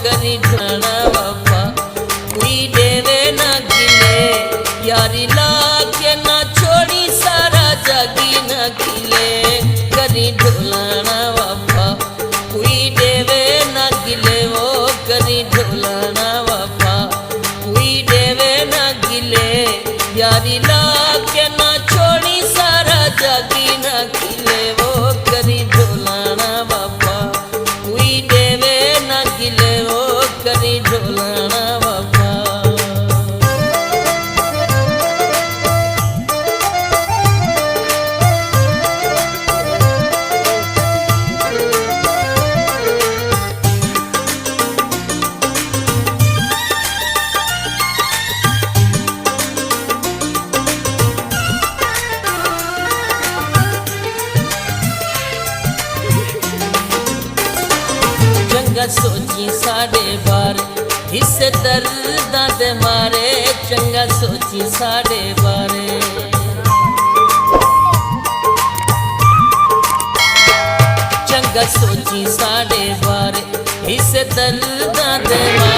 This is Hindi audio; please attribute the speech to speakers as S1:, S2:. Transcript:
S1: करी ढोलना वफा कोई देवे ना गिले यारी लाके ना छोड़ी सारा जागी ना खिले करी ढोलना वफा कोई देवे ना गिले वो करी ढोलना वफा कोई देवे ना गिले यारी लाके ना छोड़ी सारा जागी ना खिले वो करी ढोलना वफा कोई देवे ना गिले वो करी ढोलना वफा। चंगा सोची साढ़े बार हिस्से दर्दां दे मारे चंगा सोची साढ़े बारे चंगा सोची साढ़े बारे हिस्से दर्दां दे मारे।